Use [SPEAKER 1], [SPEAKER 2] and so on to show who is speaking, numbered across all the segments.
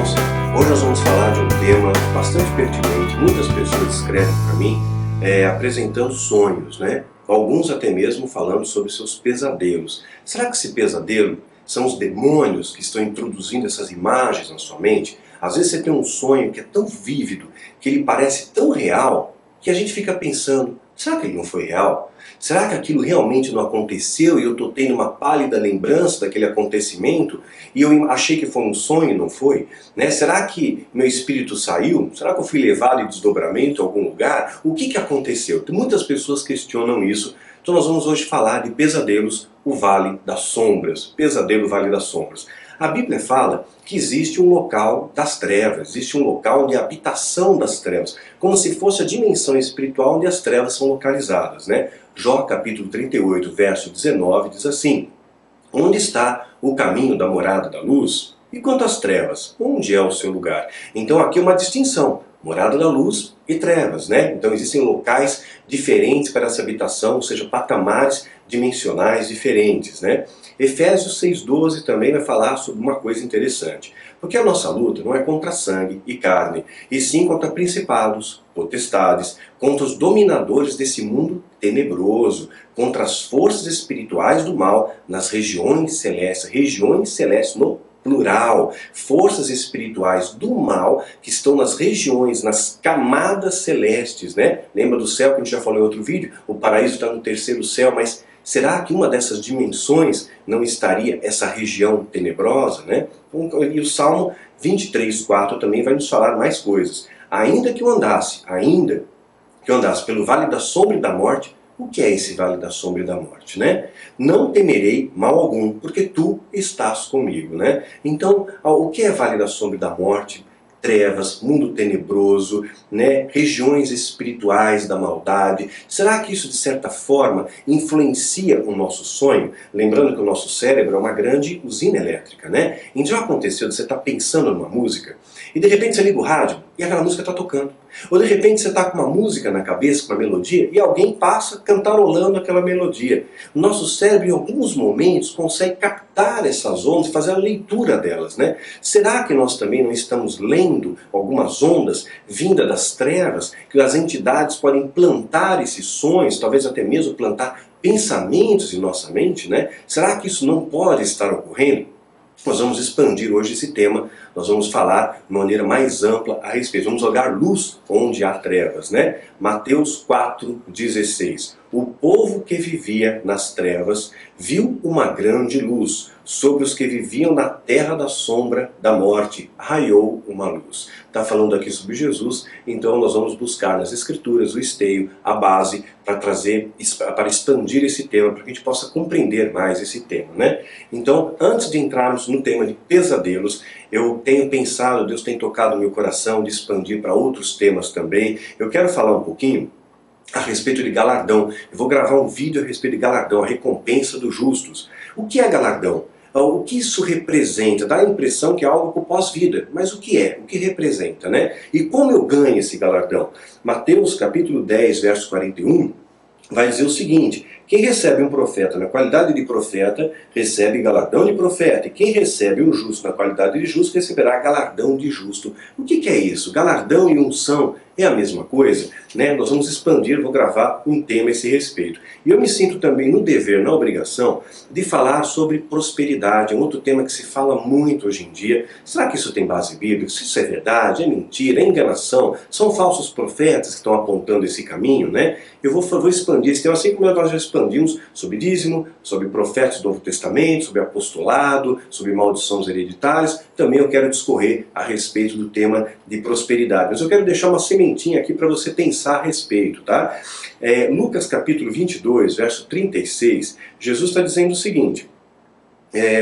[SPEAKER 1] irmãos, hoje nós vamos falar de um tema bastante pertinente. Muitas pessoas escrevem para mim apresentando sonhos, né? Alguns até mesmo falando sobre seus pesadelos. Será que esse pesadelo são os demônios que estão introduzindo essas imagens na sua mente? Às vezes você tem um sonho que é tão vívido, que ele parece tão real, que a gente fica pensando, será que ele não foi real? Será que aquilo realmente não aconteceu e eu estou tendo uma pálida lembrança daquele acontecimento e eu achei que foi um sonho e não foi? Né? Será que meu espírito saiu? Será que eu fui levado em desdobramento a algum lugar? O que aconteceu? Muitas pessoas questionam isso. Então nós vamos hoje falar de pesadelos, o Vale das Sombras. Pesadelo, Vale das Sombras. A Bíblia fala que existe um local das trevas, existe um local de habitação das trevas, como se fosse a dimensão espiritual onde as trevas são localizadas, né? Jó capítulo 38, verso 19 diz assim: onde está o caminho da morada da luz? E quanto às trevas, onde é o seu lugar? Então aqui é uma distinção, morada da luz e trevas, né? Então existem locais diferentes para essa habitação, ou seja, patamares dimensionais diferentes, né? Efésios 6,12 também vai falar sobre uma coisa interessante. Porque a nossa luta não é contra sangue e carne, e sim contra principados, potestades, contra os dominadores desse mundo tenebroso, contra as forças espirituais do mal nas regiões celestes no plural, forças espirituais do mal que estão nas regiões, nas camadas celestes, né? Lembra do céu que a gente já falou em outro vídeo? O paraíso está no terceiro céu, mas será que uma dessas dimensões não estaria essa região tenebrosa, né? E o Salmo 23,4 também vai nos falar mais coisas. Ainda que eu andasse pelo vale da sombra e da morte. O que é esse vale da sombra e da morte, né? Não temerei mal algum, porque tu estás comigo, né? Então, o que é vale da sombra e da morte? Trevas, mundo tenebroso, né? Regiões espirituais da maldade. Será que isso, de certa forma, influencia o nosso sonho? Lembrando que o nosso cérebro é uma grande usina elétrica, né? Então já aconteceu de você estar pensando numa música e de repente você liga o rádio e aquela música está tocando. Ou de repente você está com uma música na cabeça, com uma melodia, e alguém passa cantarolando aquela melodia. O nosso cérebro, em alguns momentos, consegue captar essas ondas e fazer a leitura delas, né? Será que nós também não estamos lendo algumas ondas vindas das trevas, que as entidades podem plantar esses sonhos, talvez até mesmo plantar pensamentos em nossa mente, né? Será que isso não pode estar ocorrendo? Nós vamos expandir hoje esse tema, nós vamos falar de maneira mais ampla a respeito. Vamos jogar luz onde há trevas, né? Mateus 4,16. O povo que vivia nas trevas viu uma grande luz. Sobre os que viviam na terra da sombra da morte, raiou uma luz. Está falando aqui sobre Jesus, então nós vamos buscar nas Escrituras o esteio, a base, para expandir esse tema, para que a gente possa compreender mais esse tema, né? Então, antes de entrarmos no tema de pesadelos, eu tenho pensado, Deus tem tocado no meu coração de expandir para outros temas também. Eu quero falar um pouquinho a respeito de galardão. Eu vou gravar um vídeo a respeito de galardão, a recompensa dos justos. O que é galardão? O que isso representa? Dá a impressão que é algo para o pós-vida, mas o que é? O que representa, né? E como eu ganho esse galardão? Mateus capítulo 10, verso 41, vai dizer o seguinte: quem recebe um profeta na qualidade de profeta, recebe galardão de profeta. E quem recebe um justo na qualidade de justo, receberá galardão de justo. O que é isso? Galardão e unção é a mesma coisa, né? Nós vamos expandir, vou gravar um tema a esse respeito. E eu me sinto também no dever, na obrigação, de falar sobre prosperidade. É um outro tema que se fala muito hoje em dia. Será que isso tem base bíblica? Se isso é verdade, é mentira, é enganação? São falsos profetas que estão apontando esse caminho, né? Eu vou expandir esse tema, assim como nós já expandimos sobre dízimo, sobre profetas do Novo Testamento, sobre apostolado, sobre maldições hereditárias. Também eu quero discorrer a respeito do tema de prosperidade. Mas eu quero deixar uma sementinha aqui para você pensar a respeito, tá? Lucas capítulo 22, verso 36, Jesus está dizendo o seguinte,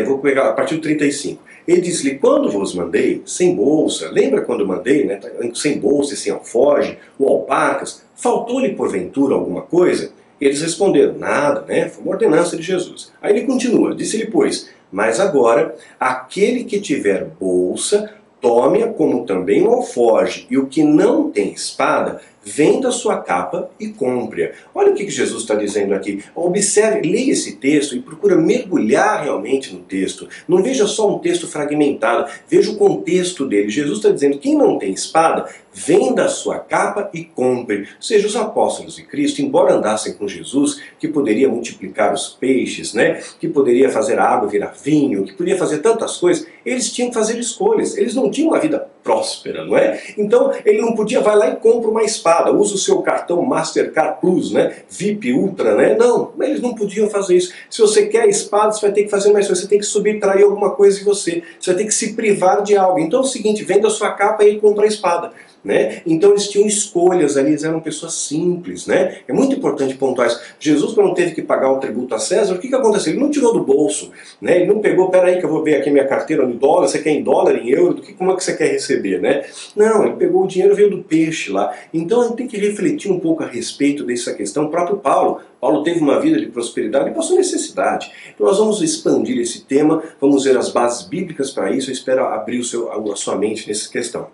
[SPEAKER 1] vou pegar a partir do 35. Ele disse-lhe: quando vos mandei, sem bolsa, lembra quando mandei, né, sem bolsa e sem alforge, ou alparcas, faltou-lhe porventura alguma coisa? Eles responderam: nada, né? Foi uma ordenança de Jesus. Aí ele continua, disse-lhe pois: mas agora, aquele que tiver bolsa, tome-a como também um alforge, e o que não tem espada, venda a sua capa e compre-a. Olha o que Jesus está dizendo aqui. Observe, leia esse texto e procura mergulhar realmente no texto. Não veja só um texto fragmentado, veja o contexto dele. Jesus está dizendo, quem não tem espada, venda a sua capa e compre. Ou seja, os apóstolos de Cristo, embora andassem com Jesus, que poderia multiplicar os peixes, né, que poderia fazer a água virar vinho, que poderia fazer tantas coisas, eles tinham que fazer escolhas. Eles não tinham uma vida próspera, não é? Então, ele não podia, vai lá e compra uma espada, usa o seu cartão Mastercard Plus, né, VIP Ultra, né? Não, eles não podiam fazer isso. Se você quer a espada, você vai ter que fazer mais coisa, você tem que subtrair alguma coisa de você, você vai ter que se privar de algo. Então é o seguinte, venda a sua capa e compra a espada. Né? Então eles tinham escolhas ali, eles eram pessoas simples, né? É muito importante pontuar isso. Jesus, quando teve que pagar o tributo a César, o que aconteceu? Ele não tirou do bolso, né? Ele não pegou, peraí que eu vou ver aqui minha carteira em dólar, você quer em dólar, em euro, como é que você quer receber, né? Não, ele pegou o dinheiro, veio do peixe lá. Então a gente tem que refletir um pouco a respeito dessa questão. O próprio Paulo teve uma vida de prosperidade e passou necessidade. Então nós vamos expandir esse tema, vamos ver as bases bíblicas para isso, eu espero abrir a sua mente nessa questão.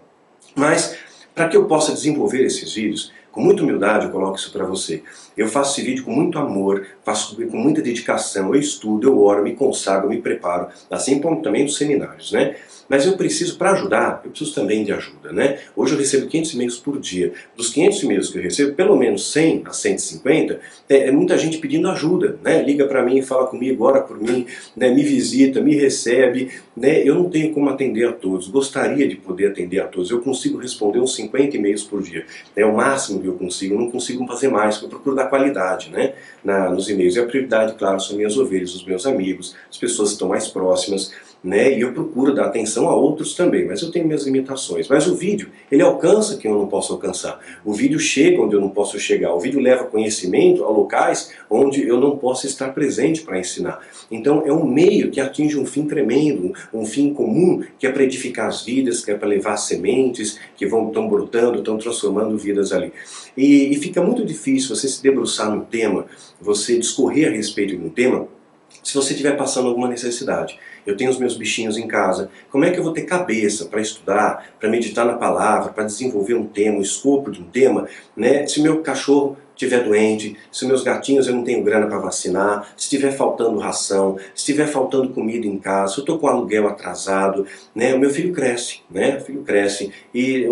[SPEAKER 1] Mas, para que eu possa desenvolver esses vídeos, com muita humildade eu coloco isso para você. Eu faço esse vídeo com muito amor, faço com muita dedicação, eu estudo, eu oro, me consagro, me preparo, assim como também dos seminários, né? Mas eu preciso, para ajudar, eu preciso também de ajuda, né? Hoje eu recebo 500 e-mails por dia. Dos 500 e-mails que eu recebo, pelo menos 100 a 150, é muita gente pedindo ajuda, né? Liga para mim, fala comigo, ora por mim, né? Me visita, me recebe, né? Eu não tenho como atender a todos, gostaria de poder atender a todos. Eu consigo responder uns 50 e-mails por dia. É o máximo que eu consigo, não consigo fazer mais, porque eu procuro dar qualidade, né? Nos e-mails. E a prioridade, claro, são minhas ovelhas, os meus amigos, as pessoas que estão mais próximas, né? E eu procuro dar atenção a outros também, mas eu tenho minhas limitações. Mas o vídeo, ele alcança quem eu não posso alcançar. O vídeo chega onde eu não posso chegar. O vídeo leva conhecimento a locais onde eu não posso estar presente para ensinar. Então é um meio que atinge um fim tremendo, um fim comum, que é para edificar as vidas, que é para levar sementes que estão brotando, estão transformando vidas ali. E fica muito difícil você se debruçar num tema, você discorrer a respeito de um tema, se você estiver passando alguma necessidade. Eu tenho os meus bichinhos em casa, como é que eu vou ter cabeça para estudar, para meditar na palavra, para desenvolver um tema, o escopo de um tema, né? Se meu cachorro estiver doente, se meus gatinhos eu não tenho grana para vacinar, se estiver faltando ração, se estiver faltando comida em casa, se eu estou com aluguel atrasado, né? O meu filho cresce, né? O filho cresce e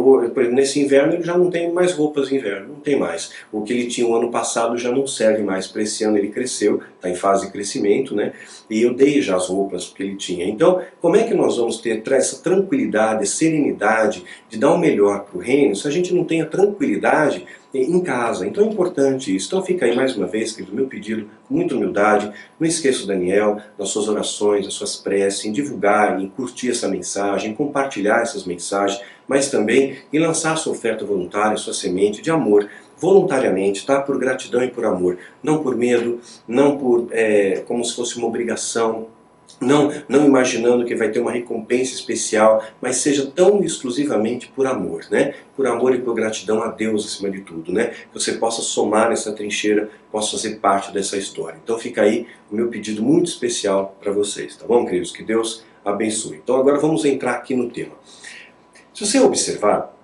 [SPEAKER 1] nesse inverno ele já não tem mais roupas de inverno, não tem mais. O que ele tinha o ano passado já não serve mais para esse ano, ele cresceu, está em fase de crescimento, né? E eu dei já as roupas que ele tinha. Então, como é que nós vamos ter essa tranquilidade, serenidade de dar o melhor para o reino se a gente não tem a tranquilidade em casa? Então é importante isso. Então fica aí mais uma vez, querido, meu pedido, com muita humildade. Não esqueça o Daniel, nas suas orações, nas suas preces, em divulgar, em curtir essa mensagem, em compartilhar essas mensagens, mas também em lançar sua oferta voluntária, sua semente de amor, voluntariamente, tá? Por gratidão e por amor. Não por medo, não por como se fosse uma obrigação, não imaginando que vai ter uma recompensa especial, mas seja tão exclusivamente por amor, né? Por amor e por gratidão a Deus acima de tudo, né? Que você possa somar nessa trincheira, possa fazer parte dessa história. Então fica aí o meu pedido muito especial para vocês, tá bom, queridos? Que Deus abençoe. Então agora vamos entrar aqui no tema. Se você observar,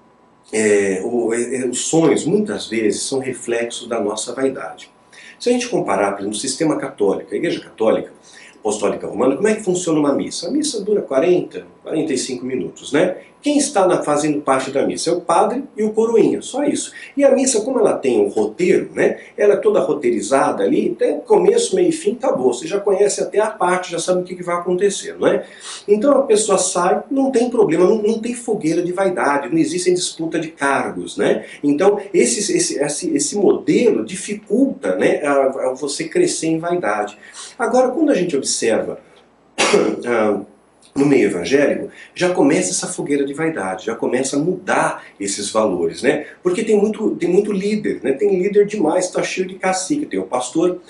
[SPEAKER 1] os sonhos muitas vezes são reflexos da nossa vaidade. Se a gente comparar, por exemplo, o sistema católico, a Igreja Católica Apostólica Romana, como é que funciona uma missa? A missa dura 40, 45 minutos, né? Quem está fazendo parte da missa é o padre e o coroinha, só isso. E a missa, como ela tem um roteiro, né? Ela é toda roteirizada ali, tem começo, meio e fim, acabou. Você já conhece até a parte, já sabe o que vai acontecer, não é? Então a pessoa sai, não tem problema, não tem fogueira de vaidade, não existe disputa de cargos, né? Então esse modelo dificulta, né, a você crescer em vaidade. Agora, quando a gente observa no meio evangélico, já começa essa fogueira de vaidade, já começa a mudar esses valores, né? Porque tem muito líder, né? Tem líder demais, está cheio de cacique. Tem o pastor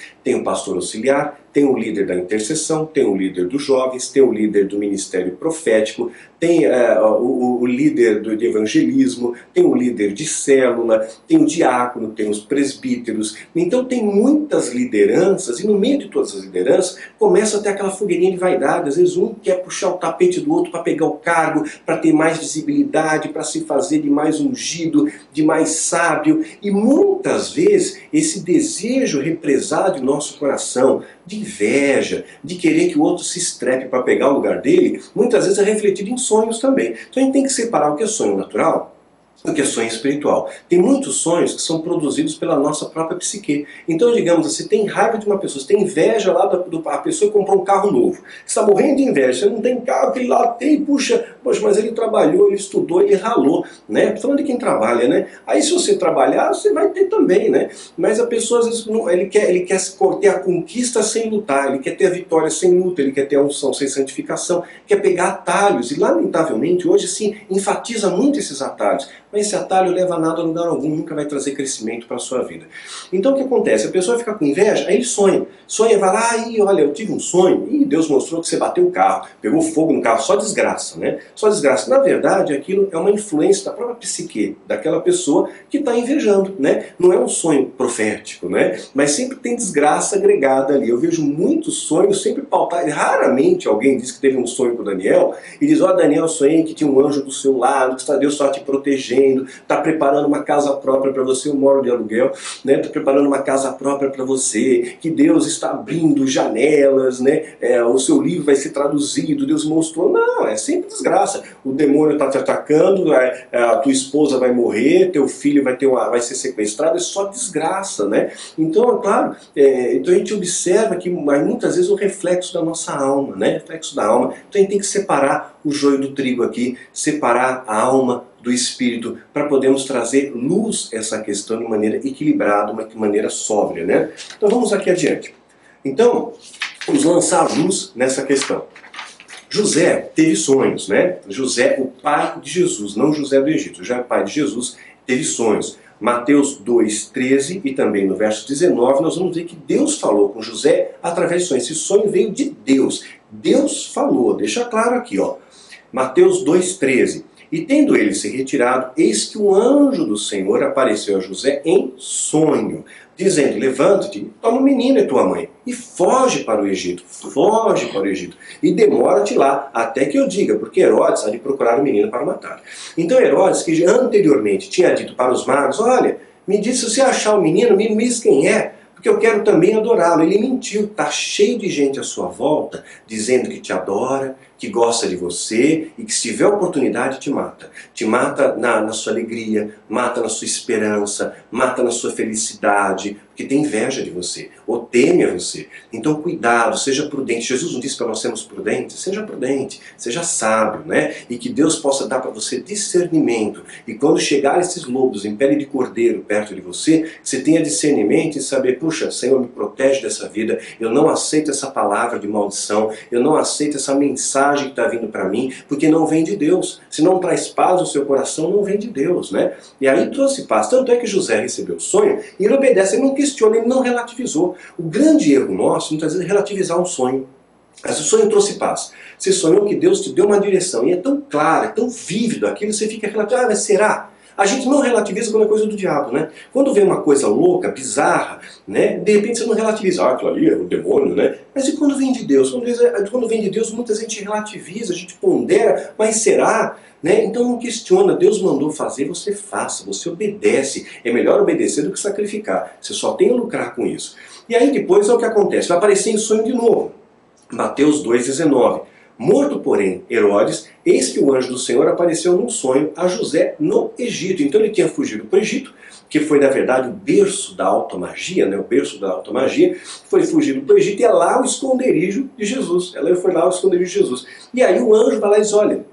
[SPEAKER 1] auxiliar, tem o líder da intercessão, tem o líder dos jovens, tem o líder do ministério profético, tem o líder de evangelismo, tem o líder de célula, tem o diácono, tem os presbíteros. Então tem muitas lideranças, e no meio de todas as lideranças começa a ter aquela fogueirinha de vaidade. Às vezes um quer puxar o tapete do outro para pegar o cargo, para ter mais visibilidade, para se fazer de mais ungido, de mais sábio. E muitas vezes esse desejo represado em nosso coração, de inveja, de querer que o outro se estrepe para pegar o lugar dele, muitas vezes é refletido em sonhos também. Então a gente tem que separar o que é sonho natural do que é sonho espiritual. Tem muitos sonhos que são produzidos pela nossa própria psique. Então, digamos assim, você tem raiva de uma pessoa, você tem inveja lá a pessoa comprou um carro novo. Você está morrendo de inveja, você não tem carro, aquele lá tem, puxa, mas ele trabalhou, ele estudou, ele ralou, né? Estou falando de quem trabalha, né? Aí se você trabalhar, você vai ter também, né? Mas a pessoa às vezes não, ele quer ter a conquista sem lutar, ele quer ter a vitória sem luta, ele quer ter a unção sem santificação, quer pegar atalhos, e lamentavelmente hoje sim enfatiza muito esses atalhos. Mas esse atalho leva a nada a lugar algum, nunca vai trazer crescimento para a sua vida. Então o que acontece? A pessoa fica com inveja, aí ele sonha. Sonha, vai lá, e olha, eu tive um sonho, e Deus mostrou que você bateu o carro, pegou fogo no carro, só desgraça, né? Só desgraça. Na verdade, aquilo é uma influência da própria psique, daquela pessoa que está invejando, né? Não é um sonho profético, né? Mas sempre tem desgraça agregada ali. Eu vejo muitos sonhos sempre pautados. Raramente alguém diz que teve um sonho com o Daniel, e diz, ó, Daniel, eu sonhei que tinha um anjo do seu lado, que Deus estava te protegendo, está preparando uma casa própria para você, eu moro de aluguel, né? Está preparando uma casa própria para você, que Deus está abrindo janelas, né? O seu livro vai ser traduzido, Deus mostrou. Não, é sempre desgraça. O demônio está te atacando, a tua esposa vai morrer, teu filho vai ser sequestrado, é só desgraça, né? Então, é claro, então a gente observa que muitas vezes o reflexo da nossa alma, né? Reflexo da alma. Então a gente tem que separar o joio do trigo aqui, separar a alma do espírito, para podermos trazer luz a essa questão de maneira equilibrada, de maneira sóbria, né? Então vamos aqui adiante. Então, vamos lançar luz nessa questão. José teve sonhos, né? José, o pai de Jesus, não José do Egito, já o pai de Jesus, teve sonhos. Mateus 2,13 e também no verso 19, nós vamos ver que Deus falou com José através de sonhos. Esse sonho veio de Deus. Deus falou, deixa claro aqui, ó. Mateus 2,13. E tendo ele se retirado, eis que o anjo do Senhor apareceu a José em sonho, dizendo, levanta-te, toma o menino e tua mãe, e foge para o Egito, e demora-te lá, até que eu diga, porque Herodes há de procurar o menino para matar. Então Herodes, que anteriormente tinha dito para os magos, olha, me diz se você achar o menino, me diz quem é, porque eu quero também adorá-lo. Ele mentiu, está cheio de gente à sua volta, dizendo que te adora, que gosta de você e que se tiver oportunidade te mata. Te mata na sua alegria, mata na sua esperança, mata na sua felicidade, porque tem inveja de você, ou teme a você. Então cuidado, seja prudente. Jesus não disse para nós sermos prudentes? Seja prudente, seja sábio, né? E que Deus possa dar para você discernimento. E quando chegar esses lobos em pele de cordeiro perto de você, você tenha discernimento e saber, puxa, Senhor, me protege dessa vida, eu não aceito essa palavra de maldição, eu não aceito essa mensagem que está vindo para mim, porque não vem de Deus. Se não traz paz no seu coração, não vem de Deus, né? E aí trouxe paz. Tanto é que José recebeu o sonho e ele obedece, ele não questiona, ele não relativizou. O grande erro nosso, muitas vezes, é relativizar um sonho. Mas o sonho trouxe paz. Você sonhou que Deus te deu uma direção e é tão claro, é tão vívido aquilo, você fica relativizando, mas será? A gente não relativiza quando é coisa do diabo, né? Quando vem uma coisa louca, bizarra, né? De repente você não relativiza, aquilo ali é o demônio, né? Mas e quando vem de Deus? Quando vem de Deus, muita gente relativiza, a gente pondera, mas será? Né? Então não questiona, Deus mandou fazer, você faça, você obedece. É melhor obedecer do que sacrificar. Você só tem a lucrar com isso. E aí depois é o que acontece, vai aparecer em sonho de novo. Mateus 2,19. Morto, porém, Herodes, eis que o anjo do Senhor apareceu num sonho a José no Egito. Então ele tinha fugido para o Egito, que foi, na verdade, o berço da automagia, né? O berço da automagia, foi fugido para o Egito e é lá o esconderijo de Jesus. Ela foi lá o esconderijo de Jesus. E aí o anjo vai lá e diz, olha,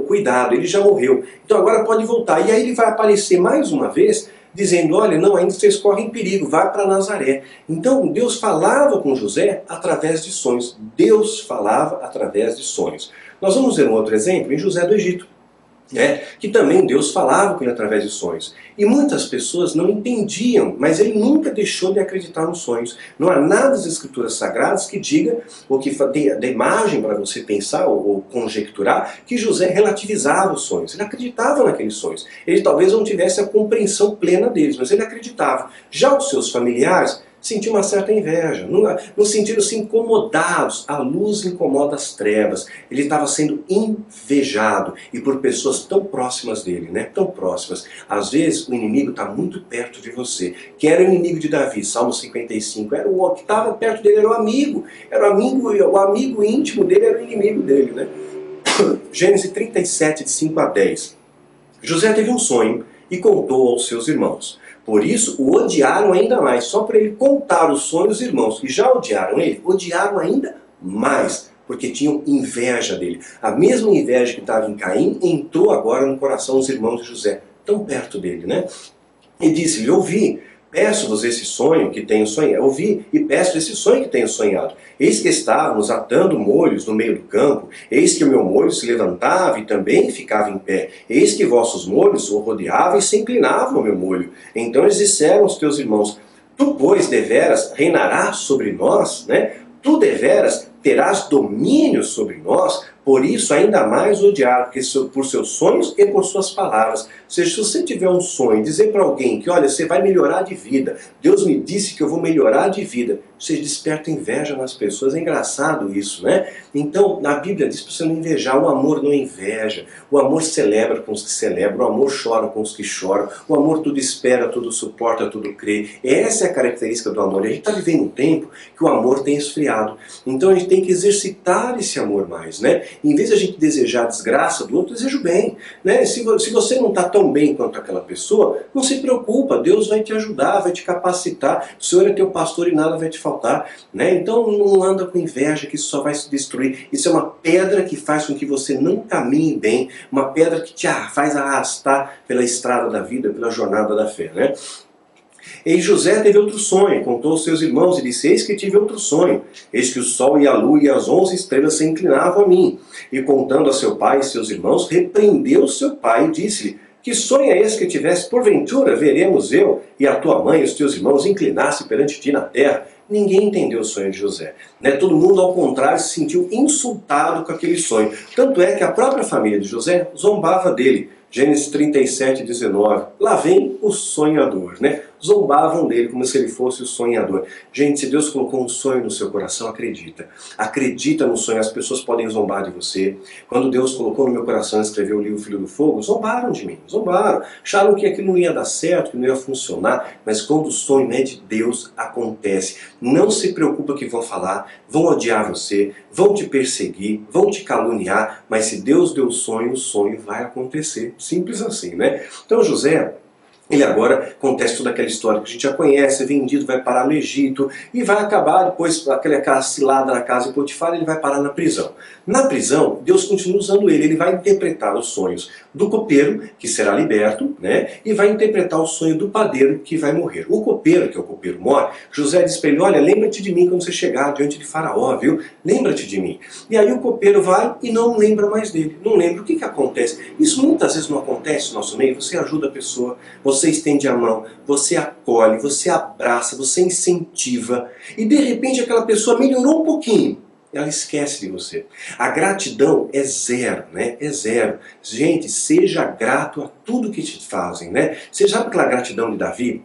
[SPEAKER 1] cuidado, ele já morreu, então agora pode voltar. E aí ele vai aparecer mais uma vez, dizendo, olha, não, ainda vocês correm perigo, vá para Nazaré. Então Deus falava com José através de sonhos. Deus falava através de sonhos. Nós vamos ver um outro exemplo em José do Egito. que também Deus falava com ele através de sonhos. E muitas pessoas não entendiam, mas ele nunca deixou de acreditar nos sonhos. Não há nada das escrituras sagradas que diga, ou que dê imagem para você pensar ou conjecturar, que José relativizava os sonhos. Ele acreditava naqueles sonhos. Ele talvez não tivesse a compreensão plena deles, mas ele acreditava. Já os seus familiares sentiam uma certa inveja, no sentido assim, incomodados. A luz incomoda as trevas. Ele estava sendo invejado, e por pessoas tão próximas dele, tão próximas. Às vezes o inimigo está muito perto de você. Quem era o inimigo de Davi? Salmo 55, era o que estava perto dele, era o amigo. O amigo íntimo dele era o inimigo dele. Gênesis 37, de 5 a 10. José teve um sonho e contou aos seus irmãos. Por isso o odiaram ainda mais. Só por ele contar o sonho, os irmãos que já odiaram ele, odiaram ainda mais, porque tinham inveja dele. A mesma inveja que estava em Caim entrou agora no coração dos irmãos de José, tão perto dele. E disse-lhe: ouvi, peço-vos esse sonho que tenho sonhado. Ouvi e peço esse sonho que tenho sonhado. Eis que estávamos atando molhos no meio do campo, eis que o meu molho se levantava e também ficava em pé. Eis que vossos molhos o rodeavam e se inclinavam ao meu molho. Então eles disseram aos teus irmãos: tu, pois, deveras reinarás sobre nós, Tu deveras terás domínio sobre nós. Por isso ainda mais odiar, porque por seus sonhos e por suas palavras. Ou seja, se você tiver um sonho, dizer para alguém que, olha, você vai melhorar de vida, Deus me disse que eu vou melhorar de vida, você desperta inveja nas pessoas. É engraçado isso, Então, a Bíblia diz para você não invejar. O amor não inveja. O amor celebra com os que celebram. O amor chora com os que choram. O amor tudo espera, tudo suporta, tudo crê. Essa é a característica do amor. E a gente está vivendo um tempo que o amor tem esfriado. Então a gente tem que exercitar esse amor mais, Em vez de a gente desejar a desgraça do outro, deseja o bem, Se você não está tão bem quanto aquela pessoa, não se preocupa. Deus vai te ajudar, vai te capacitar. O Senhor é teu pastor e nada vai te faltar, Então não anda com inveja, que isso só vai se destruir. Isso é uma pedra que faz com que você não caminhe bem, uma pedra que te faz arrastar pela estrada da vida, pela jornada da fé, E José teve outro sonho, contou aos seus irmãos e disse: eis que tive outro sonho, eis que o sol e a lua e as 11 estrelas se inclinavam a mim. E contando a seu pai e seus irmãos, repreendeu seu pai e disse-lhe: que sonho é esse que tivesse? Porventura veremos eu e a tua mãe e os teus irmãos inclinar-se perante ti na terra? Ninguém entendeu o sonho de José. Todo mundo, ao contrário, se sentiu insultado com aquele sonho. Tanto é que a própria família de José zombava dele. Gênesis 37, 19. Lá vem o sonhador, Zombavam dele como se ele fosse o sonhador. Gente, se Deus colocou um sonho no seu coração, acredita. Acredita no sonho. As pessoas podem zombar de você. Quando Deus colocou no meu coração e escreveu o livro Filho do Fogo, zombaram de mim, zombaram. Acharam que aquilo não ia dar certo, que não ia funcionar. Mas quando o sonho é de Deus, acontece. Não se preocupa que vão falar, vão odiar você, vão te perseguir, vão te caluniar. Mas se Deus deu o sonho vai acontecer. Simples assim, Então José, ele agora acontece toda aquela história que a gente já conhece, é vendido, vai parar no Egito e vai acabar depois, aquela cilada na casa de Potifar, ele vai parar na prisão. Na prisão, Deus continua usando ele vai interpretar os sonhos do copeiro, que será liberto, e vai interpretar o sonho do padeiro, que vai morrer. O copeiro, que é o copeiro mor, José diz para ele: olha, lembra-te de mim quando você chegar diante de Faraó, viu? Lembra-te de mim. E aí o copeiro vai e não lembra mais dele, não lembra. O que acontece? Isso muitas vezes não acontece no nosso meio. Você ajuda a pessoa, você estende a mão, você acolhe, você abraça, você incentiva, e de repente aquela pessoa melhorou um pouquinho, ela esquece de você. A gratidão é zero, É zero. Gente, seja grato a tudo que te fazem, Você sabe aquela gratidão de Davi?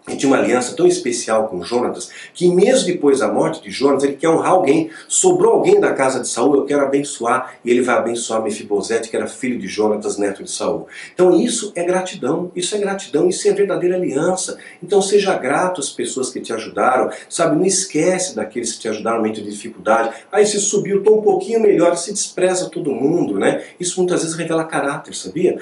[SPEAKER 1] Ele tinha uma aliança tão especial com Jonatas, que mesmo depois da morte de Jonatas, ele quer honrar alguém. Sobrou alguém da casa de Saul, eu quero abençoar. E ele vai abençoar Mefibosete, que era filho de Jonatas, neto de Saul. Então isso é gratidão, isso é verdadeira aliança. Então seja grato às pessoas que te ajudaram, não esquece daqueles que te ajudaram no momento de dificuldade. Aí se subiu, estou um pouquinho melhor, se despreza todo mundo, Isso muitas vezes revela caráter, sabia?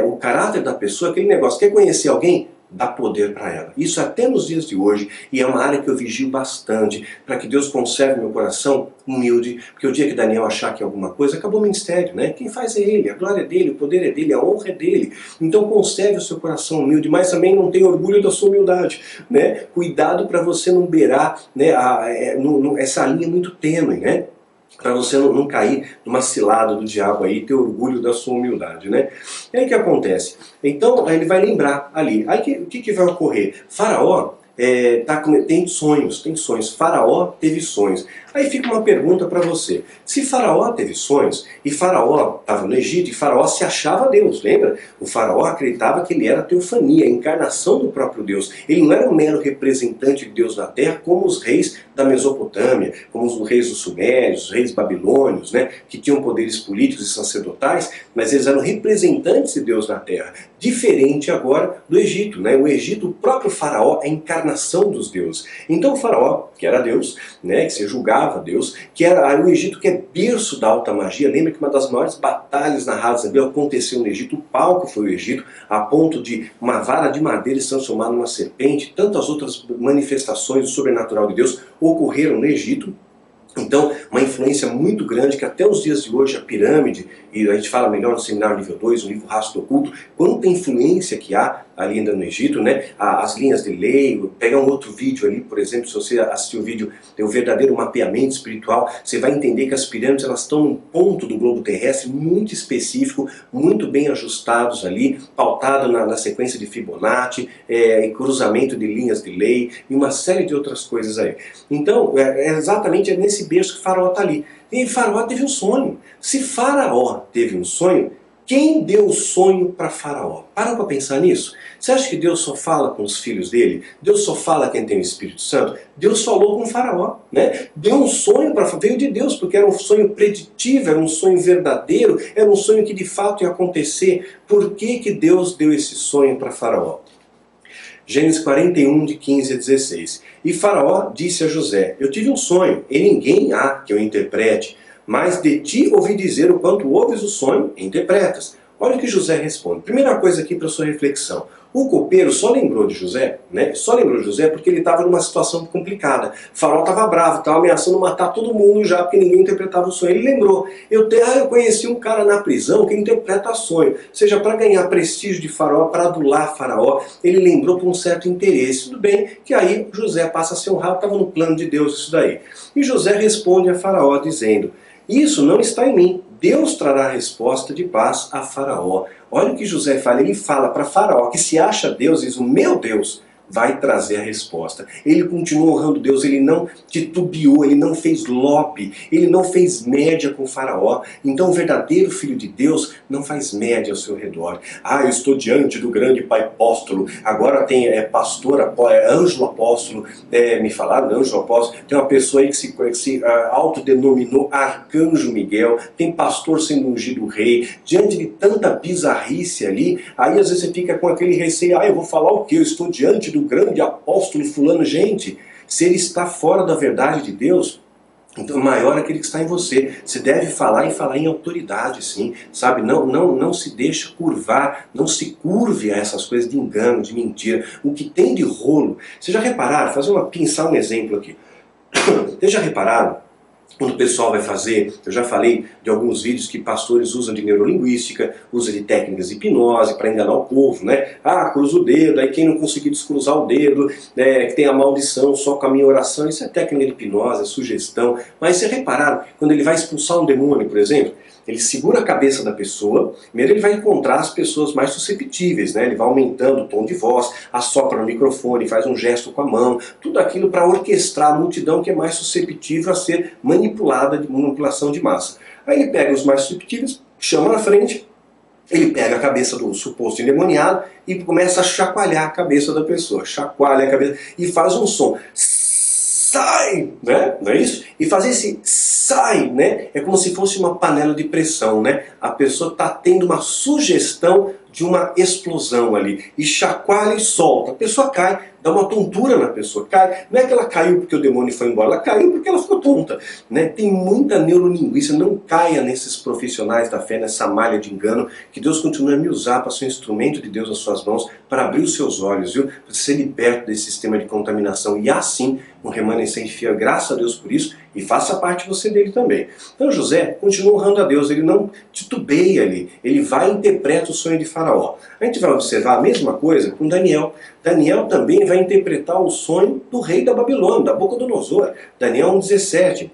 [SPEAKER 1] O caráter da pessoa, aquele negócio, quer conhecer alguém? Dá poder para ela. Isso até nos dias de hoje, e é uma área que eu vigio bastante, para que Deus conserve meu coração humilde, porque o dia que Daniel achar que é alguma coisa, acabou o ministério, Quem faz é ele, a glória é dele, o poder é dele, a honra é dele. Então conserve o seu coração humilde, mas também não tenha orgulho da sua humildade, Cuidado para você não beirar, essa linha muito tênue, para você não cair numa cilada do diabo aí, ter orgulho da sua humildade, né? E aí o que acontece? Então, aí ele vai lembrar ali. Aí o que vai ocorrer? Faraó tem sonhos. Faraó teve sonhos. Aí fica uma pergunta para você. Se Faraó teve sonhos, e Faraó estava no Egito, e Faraó se achava Deus, lembra? O Faraó acreditava que ele era a teofania, a encarnação do próprio Deus. Ele não era um mero representante de Deus na terra, como os reis da Mesopotâmia, como os reis dos Sumérios, os reis babilônios, né, que tinham poderes políticos e sacerdotais, mas eles eram representantes de Deus na terra. Diferente agora do Egito, né? O Egito, o próprio Faraó, é a encarnação dos deuses. Então o Faraó, que era Deus, né, que se julgava Deus, que era o Egito, que é berço da alta magia. Lembra que uma das maiores batalhas narradas na Bíblia aconteceu no Egito, o palco foi o Egito, a ponto de uma vara de madeira se transformar numa serpente, tantas outras manifestações do sobrenatural de Deus ocorreram no Egito. Então, uma influência muito grande que até os dias de hoje a pirâmide, e a gente fala melhor no seminário nível 2, no livro Rastro Oculto, quanta influência que há ali ainda no Egito, né? As linhas de lei, pega um outro vídeo ali, por exemplo, se você assistir o vídeo, tem o verdadeiro mapeamento espiritual, você vai entender que as pirâmides elas estão num ponto do globo terrestre muito específico, muito bem ajustados ali, pautado na sequência de Fibonacci, cruzamento de linhas de lei e uma série de outras coisas aí. Então, exatamente nesse berço que Faraó está ali. E Faraó teve um sonho. Se Faraó teve um sonho, quem deu o sonho para Faraó? Para pensar nisso. Você acha que Deus só fala com os filhos dele? Deus só fala quem tem o Espírito Santo? Deus falou com Faraó, né? Deu um sonho, veio de Deus, porque era um sonho preditivo, era um sonho verdadeiro, era um sonho que de fato ia acontecer. Por que Deus deu esse sonho para Faraó? Gênesis 41, de 15 a 16. E Faraó disse a José, eu tive um sonho, e ninguém há que eu interprete, mas de ti ouvi dizer o quanto ouves o sonho e interpretas. Olha o que José responde. Primeira coisa aqui para sua reflexão. O copeiro só lembrou de José, né? Só lembrou de José porque ele estava numa situação complicada. Faraó estava bravo, estava ameaçando matar todo mundo já, porque ninguém interpretava o sonho. Ele lembrou. Eu conheci um cara na prisão que interpreta sonho. Ou seja, para ganhar prestígio de Faraó, para adular Faraó, ele lembrou por um certo interesse. Tudo bem que aí José passa a ser honrado, estava no plano de Deus isso daí. E José responde a Faraó dizendo, isso não está em mim. Deus trará a resposta de paz a Faraó. Olha o que José fala, ele fala para Faraó que se acha Deus, diz o meu Deus vai trazer a resposta. Ele continuou honrando Deus, ele não titubeou, ele não fez lobby, ele não fez média com Faraó. Então o verdadeiro filho de Deus não faz média ao seu redor. Ah, eu estou diante do grande pai apóstolo, agora tem anjo apóstolo, me falaram, anjo apóstolo, tem uma pessoa aí que se autodenominou arcanjo Miguel, tem pastor sendo ungido rei, diante de tanta bizarrice ali, aí às vezes você fica com aquele receio, eu vou falar o quê? Eu estou diante do grande apóstolo fulano. Gente, se ele está fora da verdade de Deus, então maior é aquele que está em você. Você deve falar e falar em autoridade, sim, sabe? Não se deixe curvar, não se curve a essas coisas de engano, de mentira. O que tem de rolo, vocês já repararam? Pensar um exemplo aqui. Vocês já repararam? Quando o pessoal vai fazer, eu já falei de alguns vídeos que pastores usam de neurolinguística, usam de técnicas de hipnose para enganar o povo, né? Cruza o dedo, aí quem não conseguir descruzar o dedo, que tem a maldição só com a minha oração, isso é técnica de hipnose, é sugestão. Mas vocês repararam, quando ele vai expulsar um demônio, por exemplo, ele segura a cabeça da pessoa, primeiro ele vai encontrar as pessoas mais susceptíveis, né? Ele vai aumentando o tom de voz, assopra no microfone, faz um gesto com a mão, tudo aquilo para orquestrar a multidão que é mais susceptível a ser manipulada, de manipulação de massa. Aí ele pega os mais susceptíveis, chama na frente, ele pega a cabeça do suposto endemoniado e começa a chacoalhar a cabeça da pessoa, chacoalha a cabeça e faz um som. Sai, né? Não é isso? E fazer esse sai, né? É como se fosse uma panela de pressão, né? A pessoa está tendo uma sugestão de uma explosão ali. E chacoalha e solta. A pessoa cai, dá uma tontura na pessoa. Cai. Não é que ela caiu porque o demônio foi embora, ela caiu porque ela ficou tonta, né? Tem muita neurolinguística, não caia nesses profissionais da fé, nessa malha de engano, que Deus continue a me usar para ser um instrumento de Deus nas suas mãos, para abrir os seus olhos, viu? Para ser liberto desse sistema de contaminação. E assim, um remanescente fiel, graças a Deus por isso, e faça parte você dele também. Então José continua honrando a Deus, ele não titubeia ali, ele vai e interpreta o sonho de Faraó. A gente vai observar a mesma coisa com Daniel. Daniel também vai interpretar o sonho do rei da Babilônia, da Nabucodonosor. Daniel 1,17.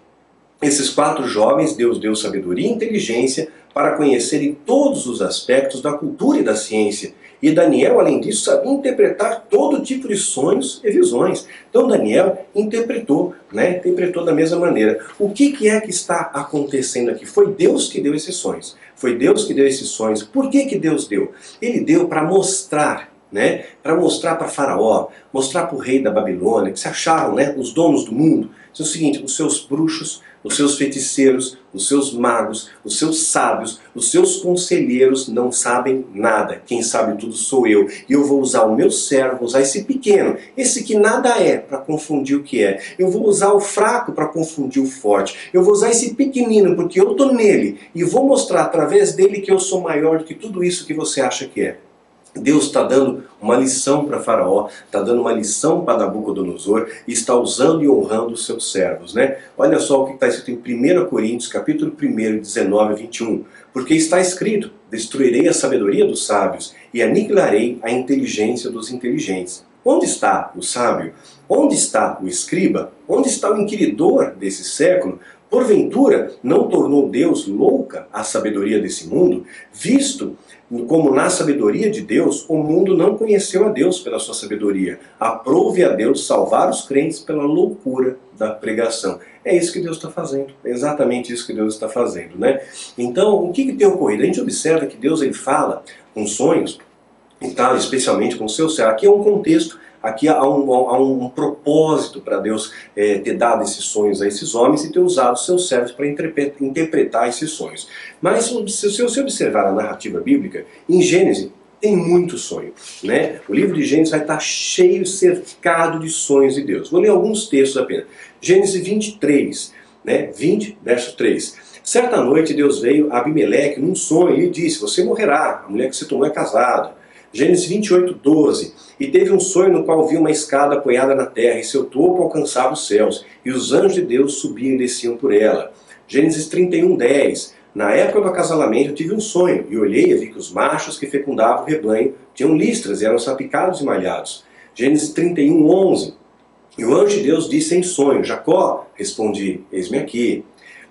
[SPEAKER 1] Esses 4 jovens, Deus deu sabedoria e inteligência para conhecerem todos os aspectos da cultura e da ciência. E Daniel, além disso, sabia interpretar todo tipo de sonhos e visões. Então Daniel interpretou, né? Interpretou da mesma maneira. O que é que está acontecendo aqui? Foi Deus que deu esses sonhos. Foi Deus que deu esses sonhos. Por que Deus deu? Ele deu para mostrar, né? Para mostrar para Faraó, mostrar para o rei da Babilônia, que se achavam, né, os donos do mundo. É o seguinte, os seus bruxos, os seus feiticeiros, os seus magos, os seus sábios, os seus conselheiros não sabem nada. Quem sabe tudo sou eu. E eu vou usar o meu servo, vou usar esse pequeno, esse que nada é, para confundir o que é. Eu vou usar o fraco para confundir o forte. Eu vou usar esse pequenino, porque eu estou nele. E vou mostrar através dele que eu sou maior do que tudo isso que você acha que é. Deus está dando uma lição para Faraó, está dando uma lição para Nabucodonosor e está usando e honrando os seus servos, né? Olha só o que está escrito em 1 Coríntios, capítulo 1, 19 a 21. Porque está escrito, destruirei a sabedoria dos sábios e aniquilarei a inteligência dos inteligentes. Onde está o sábio? Onde está o escriba? Onde está o inquiridor desse século? Porventura, não tornou Deus louca a sabedoria desse mundo, visto como na sabedoria de Deus, o mundo não conheceu a Deus pela sua sabedoria. Aprove a Deus salvar os crentes pela loucura da pregação. É isso que Deus está fazendo. É exatamente isso que Deus está fazendo, né? Então, o que tem ocorrido? A gente observa que Deus ele fala com sonhos, e tal, especialmente com o seu servo. Aqui é um contexto, aqui há um propósito para Deus ter dado esses sonhos a esses homens e ter usado os seus servos para interpretar esses sonhos. Mas se você observar a narrativa bíblica, em Gênesis tem muito sonho, né? O livro de Gênesis vai estar cheio, cercado de sonhos de Deus. Vou ler alguns textos apenas. Gênesis 23, né? 20, verso 3. Certa noite Deus veio a Abimeleque num sonho e lhe disse, você morrerá, a mulher que você tomou é casada. Gênesis 28, 12. E teve um sonho no qual viu uma escada apoiada na terra, e seu topo alcançava os céus, e os anjos de Deus subiam e desciam por ela. Gênesis 31, 10. Na época do acasalamento eu tive um sonho, e olhei e vi que os machos que fecundavam o rebanho tinham listras e eram salpicados e malhados. Gênesis 31, 11. E o anjo de Deus disse em sonho, Jacó, respondi, eis-me aqui.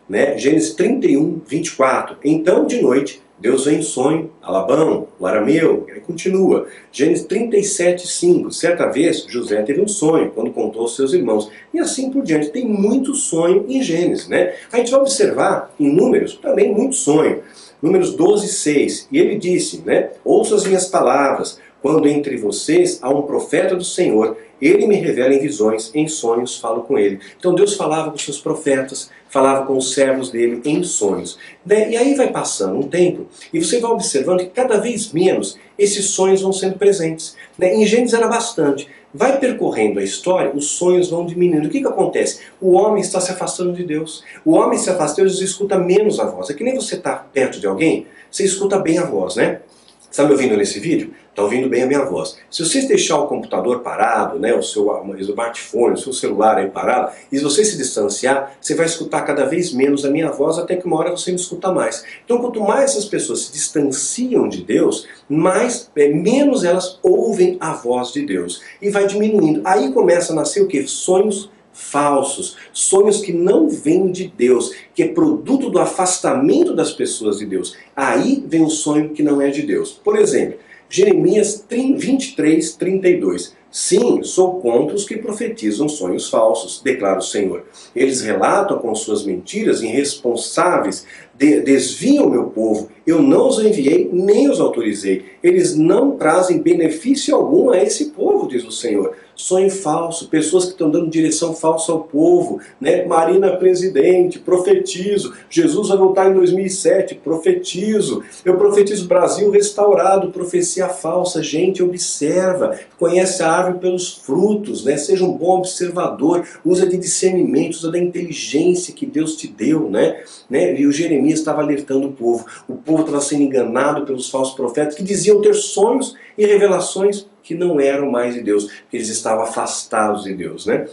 [SPEAKER 1] Né? Gênesis 31, 24. Então de noite Deus vem em sonho a Labão, o arameu, ele continua. Gênesis 37, 5. Certa vez José teve um sonho quando contou aos seus irmãos. E assim por diante. Tem muito sonho em Gênesis, né? A gente vai observar em Números também muito sonho. Números 12, 6. E ele disse, né? Ouça as minhas palavras. Quando entre vocês há um profeta do Senhor, ele me revela em visões, em sonhos falo com ele. Então Deus falava com seus profetas, falava com os servos dele em sonhos. E aí vai passando um tempo e você vai observando que cada vez menos esses sonhos vão sendo presentes. Em Gênesis era bastante. Vai percorrendo a história, os sonhos vão diminuindo. O que acontece? O homem está se afastando de Deus. O homem se afasta de Deus e escuta menos a voz. É que nem você está perto de alguém, você escuta bem a voz, né? Está me ouvindo nesse vídeo? Está ouvindo bem a minha voz. Se você deixar o computador parado, né, o seu smartphone, o seu celular aí parado, e se você se distanciar, você vai escutar cada vez menos a minha voz, até que uma hora você me escuta mais. Então, quanto mais essas pessoas se distanciam de Deus, menos elas ouvem a voz de Deus. E vai diminuindo. Aí começa a nascer o quê? Sonhos falsos, sonhos que não vêm de Deus, que é produto do afastamento das pessoas de Deus. Aí vem um sonho que não é de Deus. Por exemplo, Jeremias 23, 32. Sim, sou contra os que profetizam sonhos falsos, declara o Senhor. Eles relatam com suas mentiras irresponsáveis, desviam o meu povo. Eu não os enviei, nem os autorizei. Eles não trazem benefício algum a esse povo, diz o Senhor. Sonho falso, pessoas que estão dando direção falsa ao povo, né? Marina presidente, profetizo, Jesus vai voltar em 2007, profetizo, eu profetizo Brasil restaurado, profecia falsa. Gente, observa, conhece a árvore pelos frutos, né? Seja um bom observador, usa de discernimento, usa da inteligência que Deus te deu, né? E o Jeremias estava alertando o povo estava sendo enganado pelos falsos profetas que diziam ter sonhos e revelações que não eram mais de Deus, porque eles estavam afastados de Deus, né?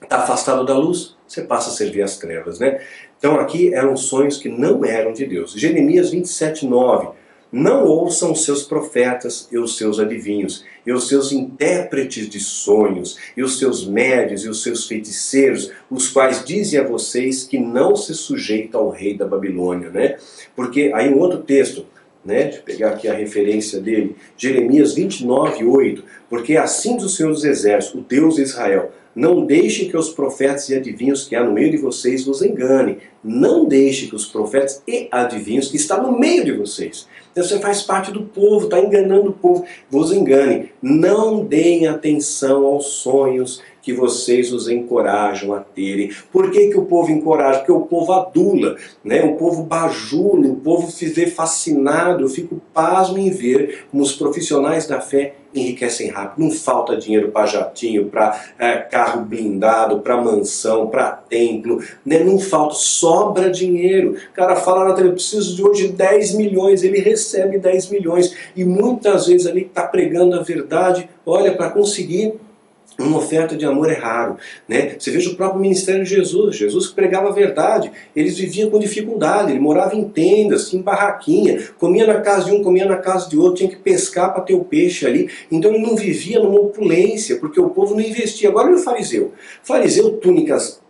[SPEAKER 1] Está afastado da luz, você passa a servir as trevas, né? Então aqui eram sonhos que não eram de Deus. Jeremias 27, 9. Não ouçam os seus profetas e os seus adivinhos, e os seus intérpretes de sonhos, e os seus médios e os seus feiticeiros, os quais dizem a vocês que não se sujeita ao rei da Babilônia, né? Porque aí um outro texto, né? Deixa eu pegar aqui a referência dele, Jeremias 29:8, porque assim diz o Senhor dos Exércitos, o Deus de Israel, não deixe que os profetas e adivinhos que há no meio de vocês vos enganem. Não deixe que os profetas e adivinhos que estão no meio de vocês. Então você faz parte do povo, está enganando o povo, vos engane. Não deem atenção aos sonhos que vocês os encorajam a terem. Por que o povo encoraja? Porque o povo adula, né? O povo bajula, o povo se vê fascinado. Eu fico pasmo em ver como os profissionais da fé enriquecem rápido. Não falta dinheiro para jatinho, para carro blindado, para mansão, para templo, né? Não falta, sobra dinheiro. O cara fala na televisão, preciso de hoje 10 milhões, ele recebe 10 milhões. E muitas vezes ali está pregando a verdade, olha, para conseguir uma oferta de amor é raro, né? Você veja o próprio ministério de Jesus. Jesus que pregava a verdade, eles viviam com dificuldade, ele morava em tendas, em barraquinha, comia na casa de um, comia na casa de outro, tinha que pescar para ter o peixe ali. Então ele não vivia numa opulência, porque o povo não investia. Agora olha o fariseu. Fariseu, túnicas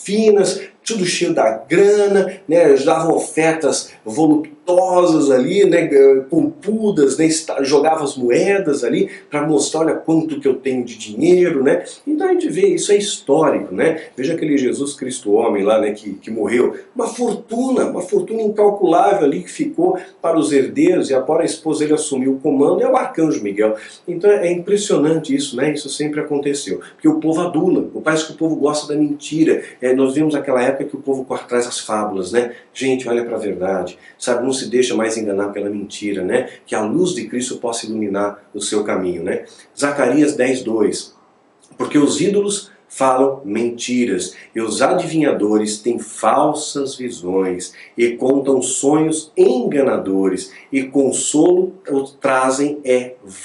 [SPEAKER 1] finas, tudo cheio da grana, né? Eles davam ofertas voluptuosas ali, né? Pompudas, né? Jogavam as moedas ali para mostrar, olha quanto que eu tenho de dinheiro, né? Então a gente vê, isso é histórico, né? Veja aquele Jesus Cristo homem lá, né? Que morreu, uma fortuna incalculável ali que ficou para os herdeiros, e agora a esposa dele assumiu o comando, é o arcanjo Miguel. Então é impressionante isso, né? Isso sempre aconteceu, porque o povo adula, parece que o povo gosta da mentira. Nós vimos aquela época que o povo corre atrás das fábulas, né? Gente, olha para a verdade, sabe? Não se deixa mais enganar pela mentira, né? Que a luz de Cristo possa iluminar o seu caminho, né? Zacarias 10:2, porque os ídolos falam mentiras, e os adivinhadores têm falsas visões, e contam sonhos enganadores, e consolo trazem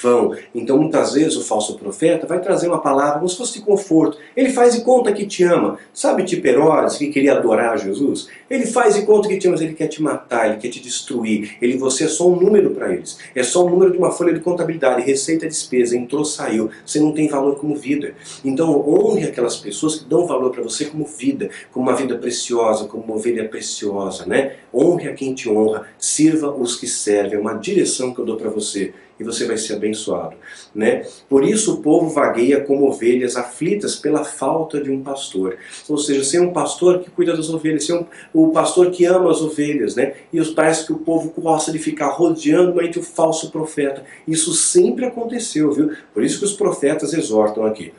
[SPEAKER 1] vão. Então muitas vezes o falso profeta vai trazer uma palavra como se fosse de conforto. Ele faz de conta que te ama. Sabe tipo Herodes que queria adorar Jesus? Ele faz de conta que te ama, mas ele quer te matar, ele quer te destruir. Você é só um número para eles. É só um número de uma folha de contabilidade, receita, despesa, entrou, saiu. Você não tem valor como vida. Então honre aquelas pessoas que dão valor para você como vida, como uma vida preciosa, como uma ovelha preciosa, né? Honre a quem te honra, sirva os que servem. É uma direção que eu dou para você. E você vai ser abençoado, né? Por isso o povo vagueia como ovelhas aflitas pela falta de um pastor. Ou seja, ser um pastor que cuida das ovelhas, ser um pastor que ama as ovelhas, né? E parece que o povo gosta de ficar rodeando entre o falso profeta. Isso sempre aconteceu, viu? Por isso que os profetas exortam aqui.